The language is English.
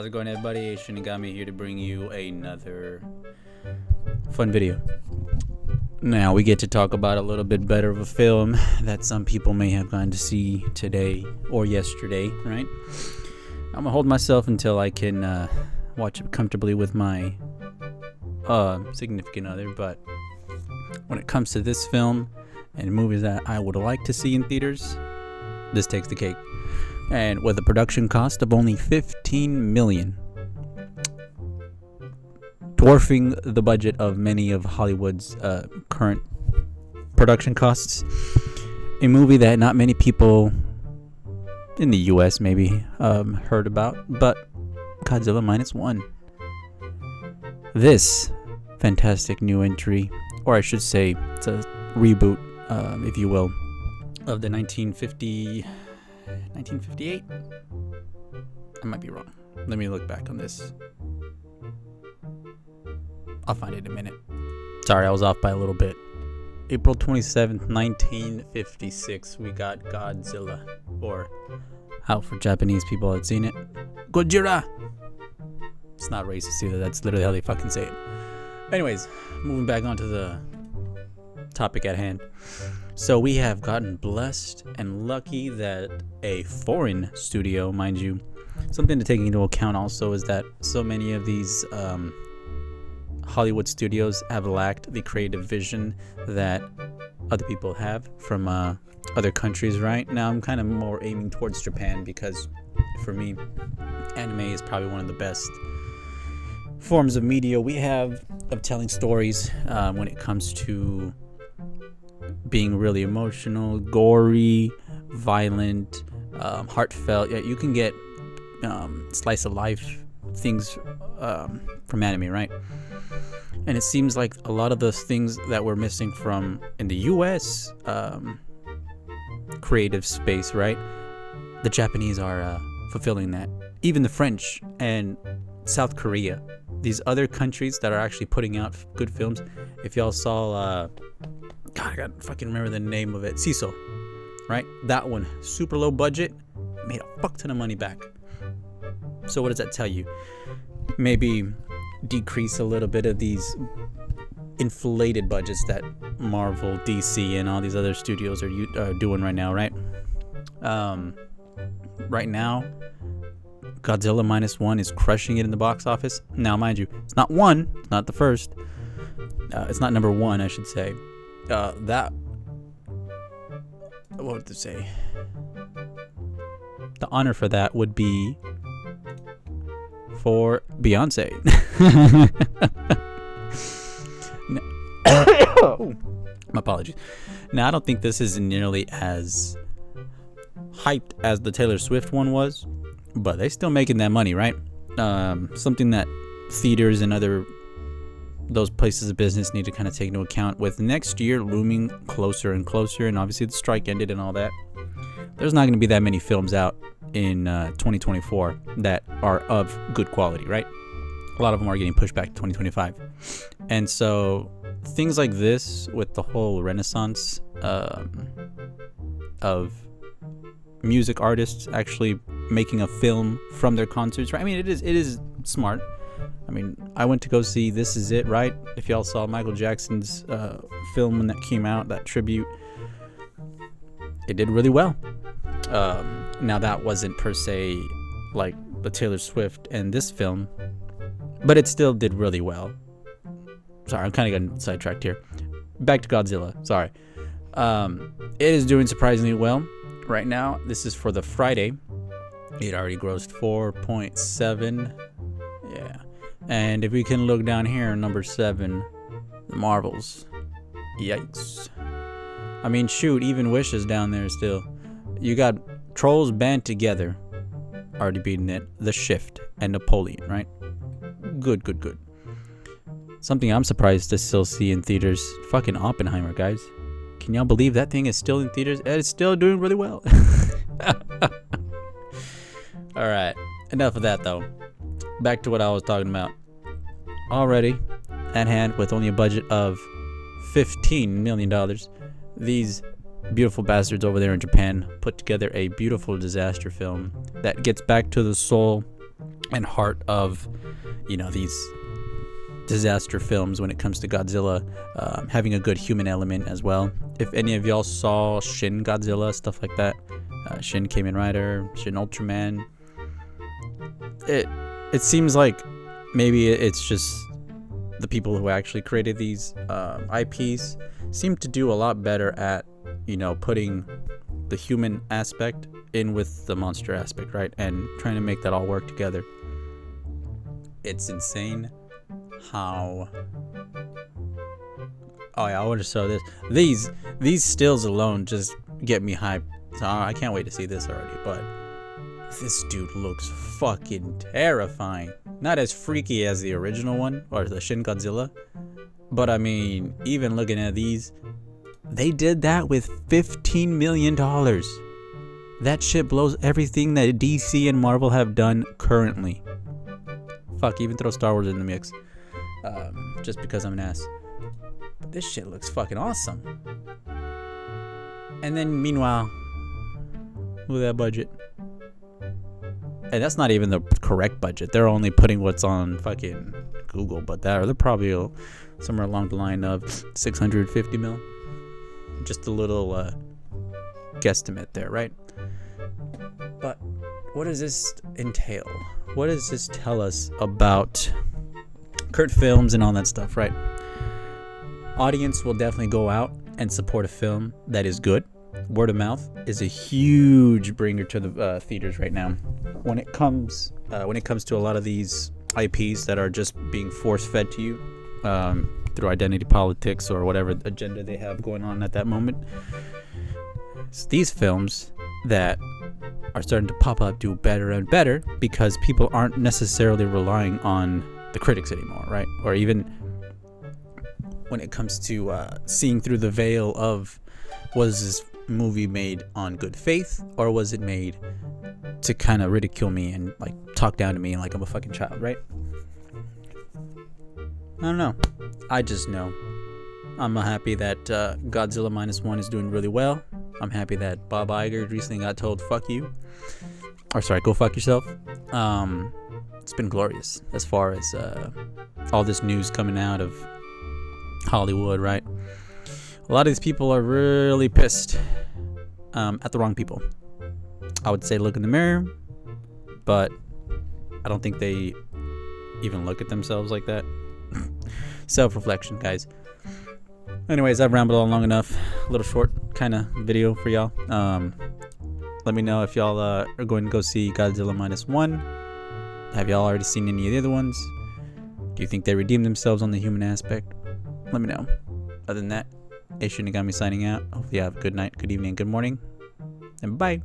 How's it going, everybody? Shinigami here to bring you another fun video. Now we get to talk about a little bit better of a film that some people may have gone to see today or yesterday, right? I'm gonna hold myself until I can watch it comfortably with my significant other, but when it comes to this film and movies that I would like to see in theaters, this takes the cake. And with a production cost of only $15 million, dwarfing the budget of many of Hollywood's current production costs, a movie that not many people in the US maybe heard about, but Godzilla -1. This fantastic new entry, or I should say it's a reboot, if you will, of the 1958? I might be wrong. Let me look back on this. I'll find it in a minute. Sorry, I was off by a little bit. April 27th, 1956, we got Godzilla. Or how for Japanese people had seen it, Godzilla. It's not racist either. That's literally how they fucking say it. Anyways, moving back onto the topic at hand. So we have gotten blessed and lucky that a foreign studio, mind you, something to take into account also is that so many of these Hollywood studios have lacked the creative vision that other people have from other countries, right? Now I'm kind of more aiming towards Japan because for me, anime is probably one of the best forms of media we have of telling stories when it comes to being really emotional, gory, violent, heartfelt. Yeah, you can get slice of life things from anime, right? And it seems like a lot of those things that we're missing from in the US creative space, right? The Japanese are fulfilling that. Even the French and South Korea, these other countries that are actually putting out good films. If y'all saw God, I gotta fucking remember the name of it. Siso, right? That one, super low budget, made a fuck ton of money back. So what does that tell you? Maybe decrease a little bit of these inflated budgets that Marvel, DC, and all these other studios are doing right now, right? Right now, Godzilla -1 is crushing it in the box office. Now, mind you, it's not one, it's not the first. It's not number one, I should say. What would it say? The honor for that would be for Beyonce. My apologies. Now, I don't think this is nearly as hyped as the Taylor Swift one was, but they still making that money, right? Something that theaters and other those places of business need to kind of take into account with next year looming closer and closer, and obviously the strike ended and all that. There's not going to be that many films out in 2024 that are of good quality, right? A lot of them are getting pushed back to 2025. And so things like this with the whole renaissance of music artists actually making a film from their concerts, right? I mean, it is smart. I mean, I went to go see This Is It, right? If y'all saw Michael Jackson's film when that came out, that tribute, it did really well. Now, that wasn't per se like the Taylor Swift and this film, but it still did really well. Sorry, I'm kind of getting sidetracked here. Back to Godzilla, sorry. It is doing surprisingly well right now. This is for the Friday. It already grossed 4.7. Yeah. And if we can look down here, number 7, the Marvels. Yikes. I mean, shoot, even Wish is down there still. You got Trolls Band Together already beating it, The Shift, and Napoleon, right? Good. Something I'm surprised to still see in theaters, fucking Oppenheimer, guys. Can y'all believe that thing is still in theaters? And it's still doing really well. Alright, enough of that though. Back to what I was talking about. Already at hand with only a budget of $15 million, these beautiful bastards over there in Japan put together a beautiful disaster film that gets back to the soul and heart of, you know, these disaster films when it comes to Godzilla, having a good human element as well. If any of y'all saw Shin Godzilla, stuff like that, Shin Kamen Rider, Shin Ultraman, it seems like maybe it's just the people who actually created these IPs seem to do a lot better at, you know, putting the human aspect in with the monster aspect, right? And trying to make that all work together. It's insane how... Oh yeah, I want to show this. These stills alone just get me hyped. So I can't wait to see this already, but this dude looks fucking terrifying. Not as freaky as the original one, or the Shin Godzilla, but I mean, even looking at these, they did that with $15 million. That shit blows everything that DC and Marvel have done currently. Fuck, even throw Star Wars in the mix, just because I'm an ass. But this shit looks fucking awesome. And then meanwhile, look at that budget. And that's not even the correct budget. They're only putting what's on fucking Google, but they're probably somewhere along the line of 650 mil. Just a little guesstimate there, right? But what does this entail? What does this tell us about current films and all that stuff, right? Audience will definitely go out and support a film that is good. Word of mouth is a huge bringer to the theaters right now. When it comes to a lot of these IPs that are just being force-fed to you through identity politics or whatever agenda they have going on at that moment, it's these films that are starting to pop up do better and better because people aren't necessarily relying on the critics anymore, right? Or even when it comes to seeing through the veil of, was this movie made on good faith, or was it made to kind of ridicule me and like talk down to me like I'm a fucking child, right? I don't know. I just know. I'm happy that Godzilla -1 is doing really well. I'm happy that Bob Iger recently got told fuck you, or sorry, go fuck yourself. It's been glorious as far as all this news coming out of Hollywood, right? A lot of these people are really pissed at the wrong people. I would say look in the mirror, but I don't think they even look at themselves like that. Self-reflection, guys. Anyways, I've rambled on long enough. A little short kind of video for y'all. Let me know if y'all are going to go see Godzilla -1. Have y'all already seen any of the other ones? Do you think they redeemed themselves on the human aspect? Let me know. Other than that, Shinigami signing out. Hopefully you have a good night, good evening, good morning, and bye.